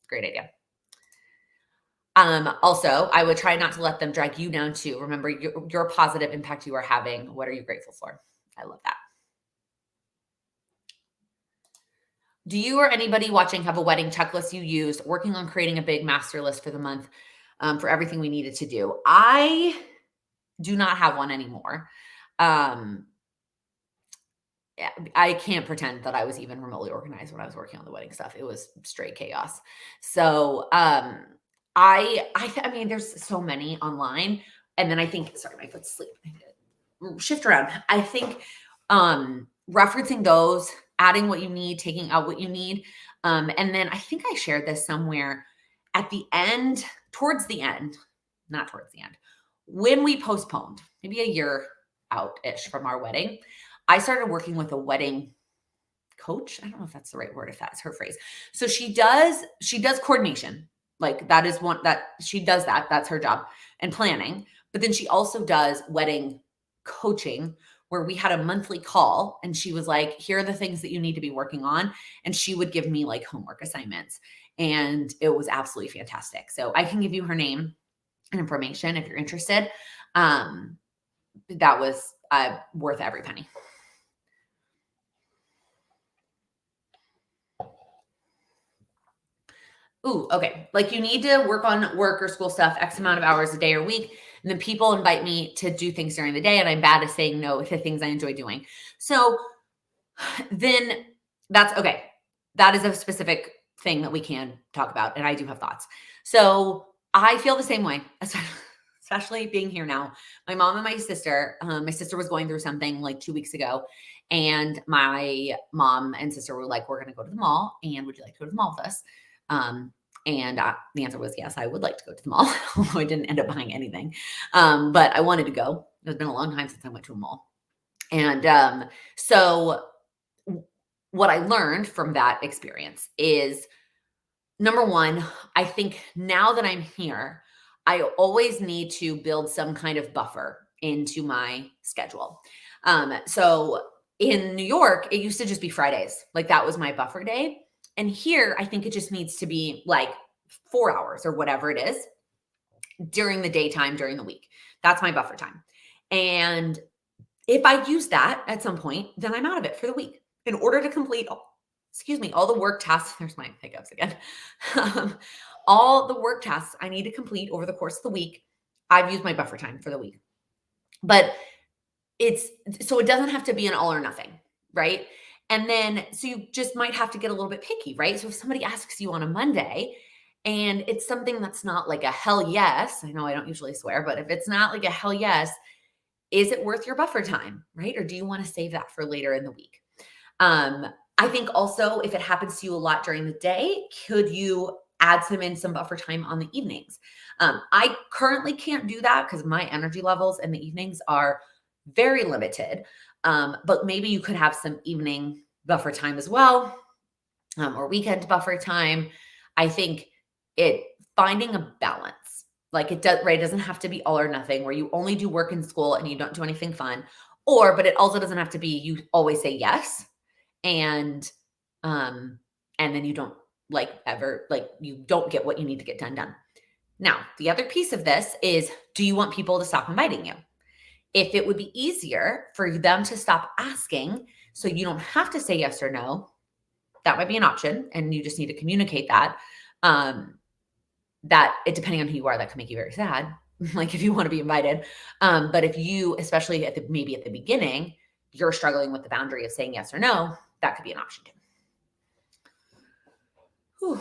Great idea. Also, I would try not to let them drag you down too. Remember your positive impact you are having. What are you grateful for? I love that. Do you or anybody watching have a wedding checklist you used, working on creating a big master list for the month for everything we needed to do? I do not have one anymore. I can't pretend that I was even remotely organized when I was working on the wedding stuff. It was straight chaos. So I mean, there's so many online. And then I think, sorry, my foot's asleep. Shift around. I think referencing those, adding what you need, taking out what you need. And then I think I shared this somewhere at the end, not towards the end, when we postponed, maybe a year out-ish from our wedding, I started working with a wedding coach. I don't know if that's the right word, if that's her phrase. So she does coordination. Like that is one that she does that's her job, and planning. But then she also does wedding coaching, where we had a monthly call and she was like, here are the things that you need to be working on. And she would give me like homework assignments, and it was absolutely fantastic. So I can give you her name and information if you're interested. That was worth every penny. Ooh, okay. Like you need to work on work or school stuff X amount of hours a day or week. And then people invite me to do things during the day, and I'm bad at saying no to things I enjoy doing. So then that's okay. That is a specific thing that we can talk about. And I do have thoughts. So I feel the same way, especially being here now. My mom and my sister was going through something like 2 weeks ago. And my mom and sister were like, we're going to go to the mall. And would you like to go to the mall with us? And the answer was yes, I would like to go to the mall, although I didn't end up buying anything. But I wanted to go. It's been a long time since I went to a mall. And so what I learned from that experience is, number one, I think now that I'm here, I always need to build some kind of buffer into my schedule. So in New York, it used to just be Fridays. Like that was my buffer day. And here, I think it just needs to be like 4 hours or whatever it is during the daytime, during the week. That's my buffer time. And if I use that at some point, then I'm out of it for the week. In order to complete, all the work tasks, there's my hiccups again. All the work tasks I need to complete over the course of the week, I've used my buffer time for the week. But it doesn't have to be an all or nothing, right? And then, so you just might have to get a little bit picky, right? So if somebody asks you on a Monday and it's something that's not like a hell yes, I know I don't usually swear, but if it's not like a hell yes, is it worth your buffer time, right? Or do you want to save that for later in the week? I think also if it happens to you a lot during the day, could you add some buffer time on the evenings? I currently can't do that because my energy levels in the evenings are very limited. But maybe you could have some evening buffer time as well, or weekend buffer time. I think finding a balance, like it does, right? It doesn't have to be all or nothing where you only do work in school and you don't do anything fun, but it also doesn't have to be, you always say yes. And then you don't you don't get what you need to get done. Now, the other piece of this is, do you want people to stop inviting you? If it would be easier for them to stop asking so you don't have to say yes or no, that might be an option. And you just need to communicate that. That it, depending on who you are, that can make you very sad. Like if you want to be invited. But if you, especially maybe at the beginning, you're struggling with the boundary of saying yes or no, that could be an option too. Whew.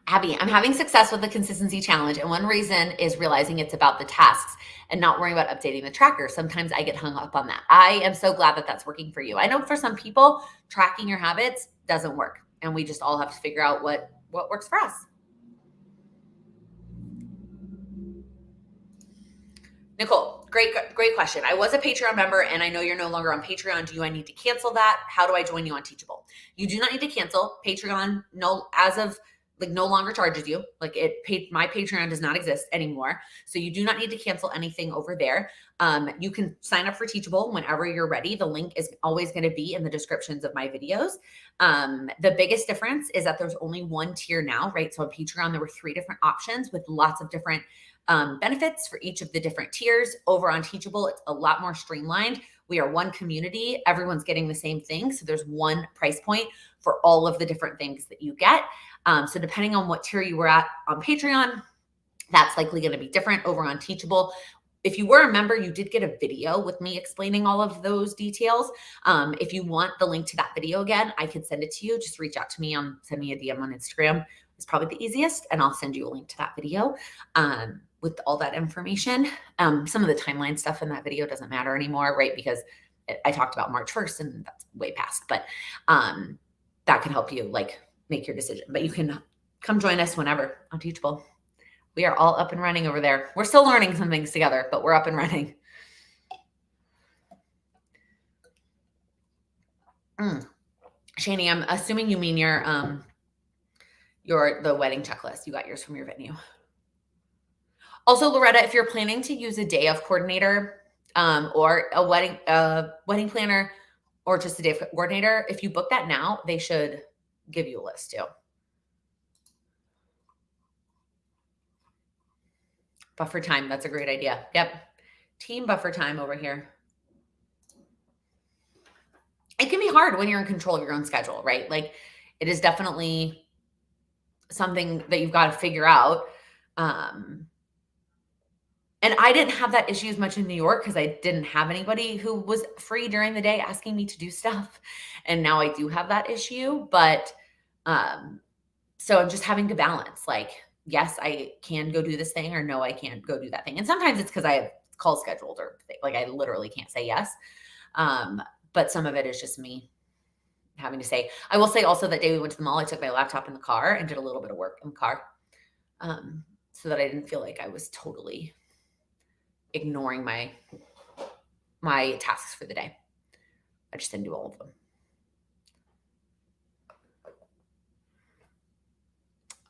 Abby, I'm having success with the consistency challenge. And one reason is realizing it's about the tasks and not worrying about updating the tracker. Sometimes I get hung up on that. I am so glad that that's working for you. I know for some people, tracking your habits doesn't work. And we just all have to figure out what works for us. Nicole, great question. I was a Patreon member and I know you're no longer on Patreon. Do I need to cancel that? How do I join you on Teachable? You do not need to cancel. Patreon, no longer charges you. My Patreon does not exist anymore. So you do not need to cancel anything over there. You can sign up for Teachable whenever you're ready. The link is always going to be in the descriptions of my videos. The biggest difference is that there's only one tier now, right? So on Patreon, there were 3 different options with lots of different benefits for each of the different tiers. Over on Teachable, it's a lot more streamlined. We are one community. Everyone's getting the same thing. So there's one price point for all of the different things that you get. So depending on what tier you were at on Patreon, that's likely going to be different over on Teachable. If you were a member, you did get a video with me explaining all of those details. If you want the link to that video again, I can send it to you. Just reach out to me send me a DM on Instagram. It's probably the easiest. And I'll send you a link to that video with all that information. Some of the timeline stuff in that video doesn't matter anymore, right? Because I talked about March 1st and that's way past, but that can help you make your decision. But you can come join us whenever on Teachable. We are all up and running over there. We're still learning some things together, but we're up and running. Shani, I'm assuming you mean the wedding checklist. You got yours from your venue. Also, Loretta, if you're planning to use a day of coordinator or a wedding planner or just a day of coordinator, if you book that now, they should give you a list too. Buffer time. That's a great idea. Yep. Team buffer time over here. It can be hard when you're in control of your own schedule, right? It is definitely something that you've got to figure out. And I didn't have that issue as much in New York because I didn't have anybody who was free during the day asking me to do stuff. And now I do have that issue. But so I'm just having to balance. Yes, I can go do this thing, or no, I can't go do that thing. And sometimes it's because I have calls scheduled or I literally can't say yes. But some of it is just me having to say. I will say also that day we went to the mall, I took my laptop in the car and did a little bit of work in the car so that I didn't feel like I was totally ignoring my tasks for the day. I just didn't do all of them.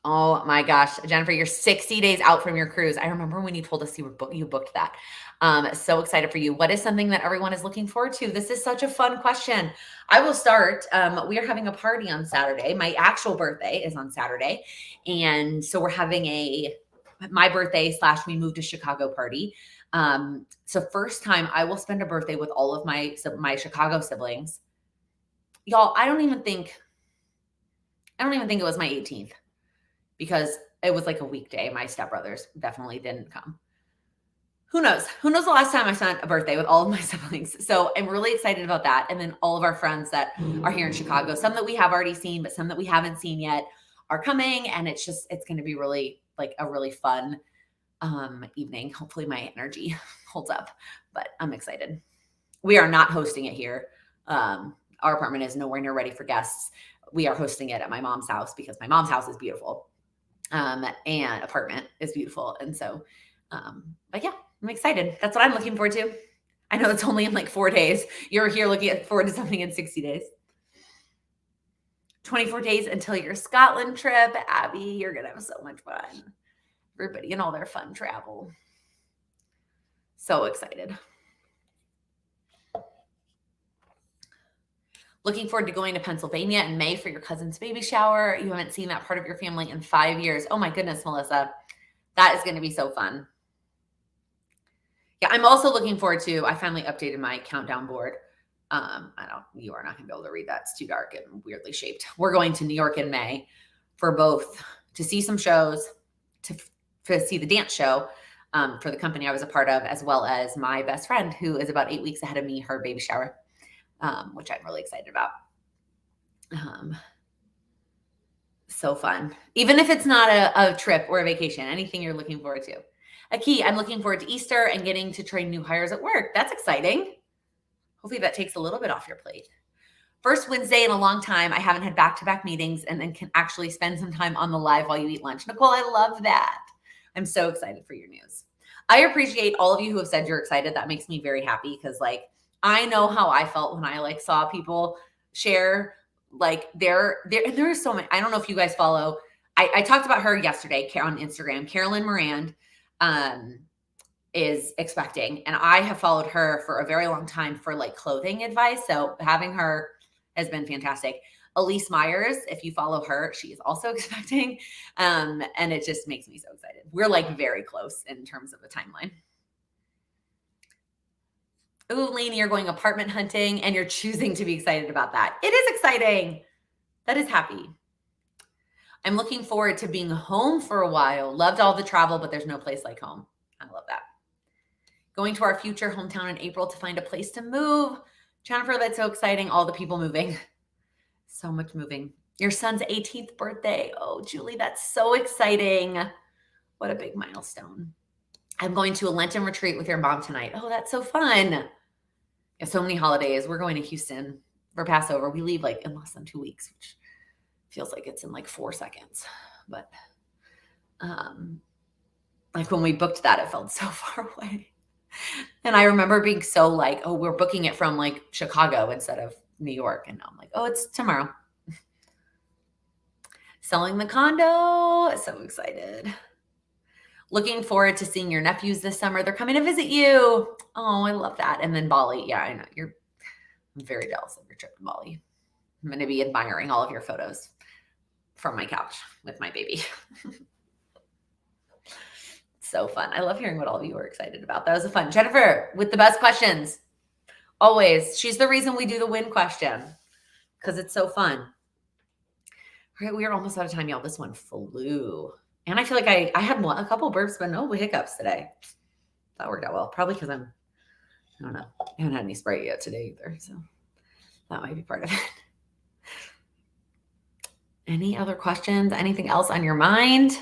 Oh my gosh, Jennifer, you're 60 days out from your cruise. I remember when you told us you booked that. So excited for you. What is something that everyone is looking forward to? This is such a fun question. I will start. We are having a party on Saturday. My actual birthday is on Saturday. And so we're having my birthday / we moved to Chicago party. So first time I will spend a birthday with all of my Chicago siblings. Y'all, I don't even think it was my 18th. Because it was a weekday. My stepbrothers definitely didn't come. Who knows? Who knows the last time I spent a birthday with all of my siblings? So I'm really excited about that. And then all of our friends that are here in Chicago, some that we have already seen, but some that we haven't seen yet are coming. And it's going to be really a really fun evening. Hopefully my energy holds up, but I'm excited. We are not hosting it here. Our apartment is nowhere near ready for guests. We are hosting it at my mom's house because my mom's house is beautiful. And apartment is beautiful. And so, but yeah, I'm excited. That's what I'm looking forward to. I know it's only in 4 days. You're here looking forward to something in 60 days. 24 days until your Scotland trip. Abby, you're going to have so much fun. Everybody and all their fun travel. So excited. Looking forward to going to Pennsylvania in May for your cousin's baby shower. You haven't seen that part of your family in 5 years. Oh my goodness, Melissa. That is going to be so fun. Yeah, I'm also looking forward to, I finally updated my countdown board. You are not going to be able to read that. It's too dark and weirdly shaped. We're going to New York in May for both to see some shows, to see the dance show for the company I was a part of, as well as my best friend who is about 8 weeks ahead of me, her baby shower, which I'm really excited about. So fun. Even if it's not a trip or a vacation, anything you're looking forward to. Aki, I'm looking forward to Easter and getting to train new hires at work. That's exciting. Hopefully that takes a little bit off your plate. First Wednesday in a long time, I haven't had back-to-back meetings and then can actually spend some time on the live while you eat lunch. Nicole, I love that. I'm so excited for your news. I appreciate all of you who have said you're excited. That makes me very happy because like I know how I felt when I like saw people share like there are so many. I don't know if you guys follow. I talked about her yesterday on Instagram. Carolyn Morand is expecting, and I have followed her for a very long time for like clothing advice. So having her has been fantastic. Elise Myers, if you follow her, she is also expecting. And it just makes me so excited. We're like very close in terms of a timeline. Ooh, Lainey, you're going apartment hunting and you're choosing to be excited about that. It is exciting. That is happy. I'm looking forward to being home for a while. Loved all the travel, but there's no place like home. I love that. Going to our future hometown in April to find a place to move. Jennifer, that's so exciting. All the people moving. So much moving. Your son's 18th birthday. Oh, Julie, that's so exciting. What a big milestone. I'm going to a Lenten retreat with your mom tonight. Oh, that's so fun. Yeah, so many holidays. We're going to Houston for Passover. We leave like in less than 2 weeks, which feels like it's in like 4 seconds. But like when we booked that, it felt so far away. And I remember being so like, oh, we're booking it from like Chicago instead of New York. And now I'm like, oh, it's tomorrow. Selling the condo. So excited. Looking forward to seeing your nephews this summer. They're coming to visit you. Oh, I love that. And then Bali. Yeah, I know. I'm very jealous of your trip to Bali. I'm going to be admiring all of your photos from my couch with my baby. So fun. I love hearing what all of you are excited about. That was fun. Jennifer with the best questions. Always. She's the reason we do the win question because it's so fun. All right, we are almost out of time, y'all. This one flew. And I feel like I had a couple burps, but no hiccups today. That worked out well. Probably because I don't know. I haven't had any Sprite yet today either. So that might be part of it. Any other questions? Anything else on your mind?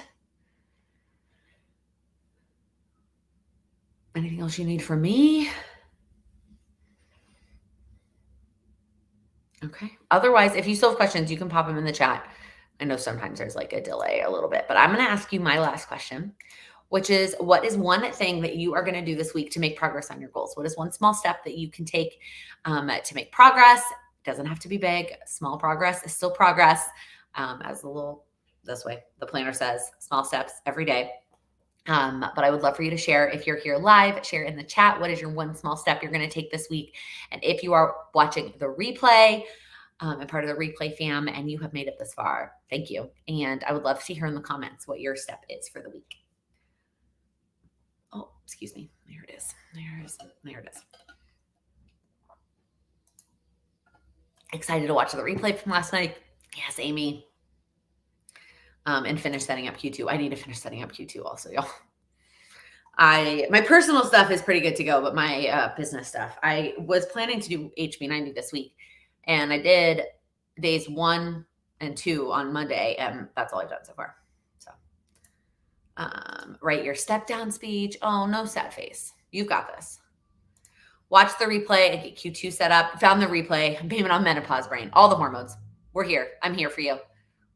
Anything else you need from me? Okay. Otherwise, if you still have questions, you can pop them in the chat. I know sometimes there's like a delay a little bit, but I'm going to ask you my last question, which is what is one thing that you are going to do this week to make progress on your goals? What is one small step that you can take to make progress? It doesn't have to be big. Small progress is still progress. As the planner says, small steps every day. But I would love for you to share if you're here live, share in the chat. What is your one small step you're going to take this week? And if you are watching the replay and part of the replay fam and you have made it this far, thank you. And I would love to hear in the comments what your step is for the week. Oh, excuse me. There it is. There it is. Excited to watch the replay from last night. Yes, Amy. And finish setting up Q2. I need to finish setting up Q2 also, y'all. My personal stuff is pretty good to go, but my business stuff, I was planning to do HB90 this week, and I did days 1 and 2 on Monday, and that's all I've done so far. So, write your step down speech. Oh, no sad face. You've got this. Watch the replay and get Q2 set up. Found the replay. I'm blaming on menopause brain. All the hormones. We're here. I'm here for you.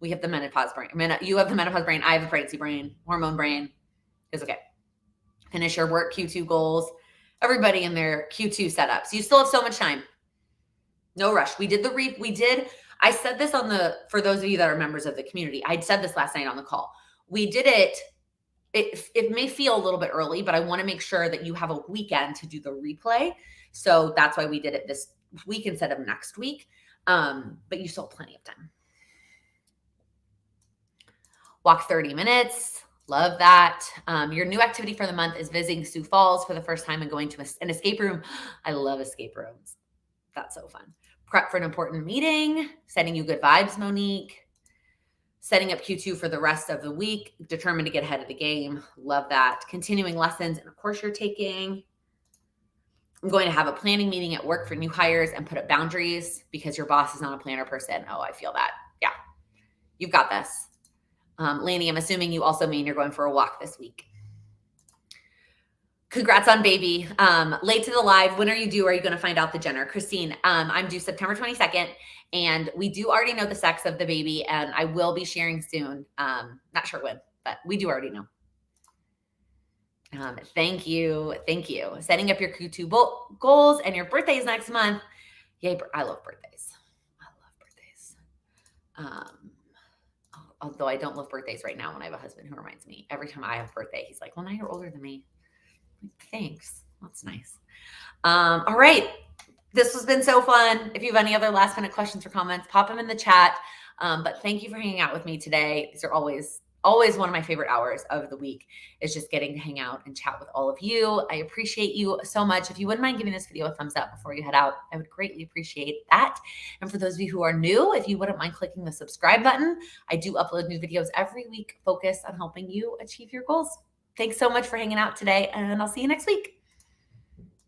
We have the menopause brain. You have the menopause brain. I have the pregnancy brain. Hormone brain. It's okay. Finish your work Q2 goals. Everybody in their Q2 setups. You still have so much time. No rush. I said this for those of you that are members of the community, I said this last night on the call. We did it. It may feel a little bit early, but I want to make sure that you have a weekend to do the replay. So that's why we did it this week instead of next week. But you still have plenty of time. Walk 30 minutes. Love that. Your new activity for the month is visiting Sioux Falls for the first time and going to an escape room. I love escape rooms. That's so fun. Prep for an important meeting, sending you good vibes, Monique. Setting up Q2 for the rest of the week, determined to get ahead of the game. Love that. Continuing lessons in a course you're taking. I'm going to have a planning meeting at work for new hires and put up boundaries because your boss is not a planner person. Oh, I feel that. Yeah, you've got this. Laney, I'm assuming you also mean you're going for a walk this week. Congrats on baby. Late to the live. When are you due? Are you going to find out the gender? Christine, I'm due September 22nd, and we do already know the sex of the baby, and I will be sharing soon. Not sure when, but we do already know. Thank you. Thank you. Setting up your Q2 goals, and your birthday is next month. Yay, I love birthdays. I love birthdays. Although I don't love birthdays right now when I have a husband who reminds me. Every time I have a birthday, he's like, well, now you're older than me. Thanks. That's nice. All right. This has been so fun. If you have any other last minute questions or comments, pop them in the chat. But thank you for hanging out with me today. These are always one of my favorite hours of the week, is just getting to hang out and chat with all of you. I appreciate you so much. If you wouldn't mind giving this video a thumbs up before you head out, I would greatly appreciate that. And for those of you who are new, if you wouldn't mind clicking the subscribe button, I do upload new videos every week focused on helping you achieve your goals. Thanks so much for hanging out today, and I'll see you next week.